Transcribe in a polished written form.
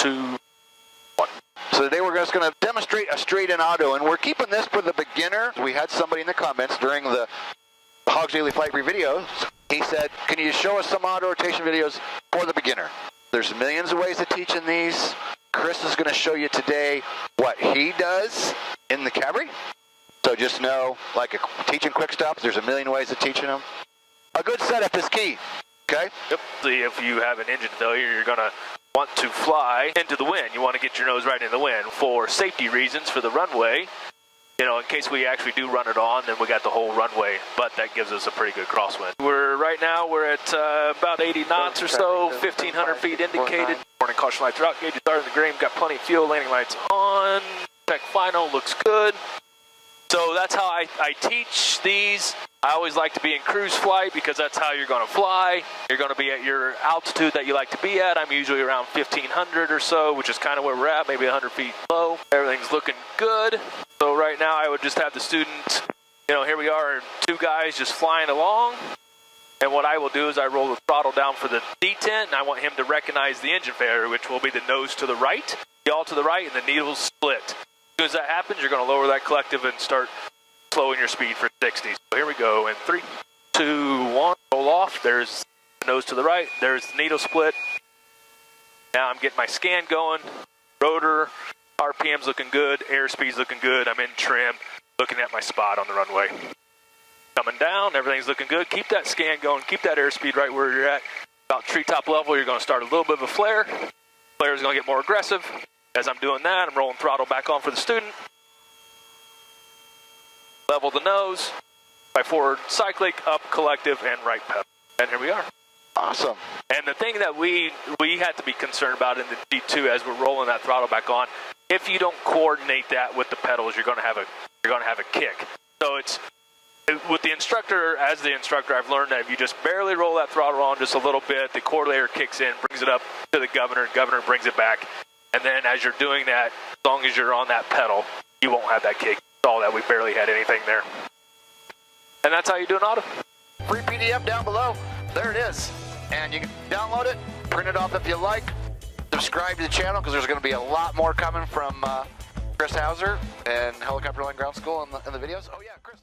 2, 1. So today we're just going to demonstrate a straight-in auto, and we're keeping this for the beginner. We had somebody in the comments during the HOGS Daily Flight Brief videos. He said, can you show us some auto rotation videos for the beginner? There's millions of ways of teaching these. Chris is going to show you today what he does in the Cabri. So just know, like teaching quick stops, there's a million ways of teaching them. A good setup is key, okay? Yep. If you have an engine failure, you're going to want to fly into the wind. You want to get your nose right in the wind. For safety reasons, for the runway, you know, in case we actually do run it on, then we got the whole runway, but that gives us a pretty good crosswind. Right now we're at about 80 knots or so, 1,500 feet indicated. Warning caution lights are out, gauges are in the green, got plenty of fuel, landing lights on, check final, looks good. So that's how I teach these. I always like to be in cruise flight because that's how you're going to fly. You're going to be at your altitude that you like to be at. I'm usually around 1,500 or so, which is kind of where we're at, maybe 100 feet low. Everything's looking good. So right now I would just have the student, you know, here we are, 2 guys just flying along. And what I will do is I roll the throttle down for the detent, and I want him to recognize the engine failure, which will be the nose to the right, the yaw to the right, and the needle split. As soon as that happens, you're going to lower that collective and start slowing your speed for 60. So here we go in 3, 2, 1, roll off. There's the nose to the right. There's the needle split. Now I'm getting my scan going. Rotor, RPM's looking good. Airspeed's looking good. I'm in trim, looking at my spot on the runway. Coming down, everything's looking good. Keep that scan going. Keep that airspeed right where you're at. About treetop level, you're going to start a little bit of a flare. Flare is going to get more aggressive. As I'm doing that, I'm rolling throttle back on for the student. Level the nose, by forward cyclic, up collective, and right pedal. And here we are. Awesome. And the thing that we had to be concerned about in the G2 as we're rolling that throttle back on, if you don't coordinate that with the pedals, you're going to have a kick. So it's with the instructor, as the instructor, I've learned that if you just barely roll that throttle on just a little bit, the correlator kicks in, brings it up to the governor brings it back. And then as you're doing that, as long as you're on that pedal, you won't have that kick. All that we barely had anything there. And that's how you do an auto. Free PDF down below. There it is. And you can download it, print it off if you like. Subscribe to the channel because there's going to be a lot more coming from Chris Hauser and Helicopter Line Ground School in the videos. Oh yeah, Chris.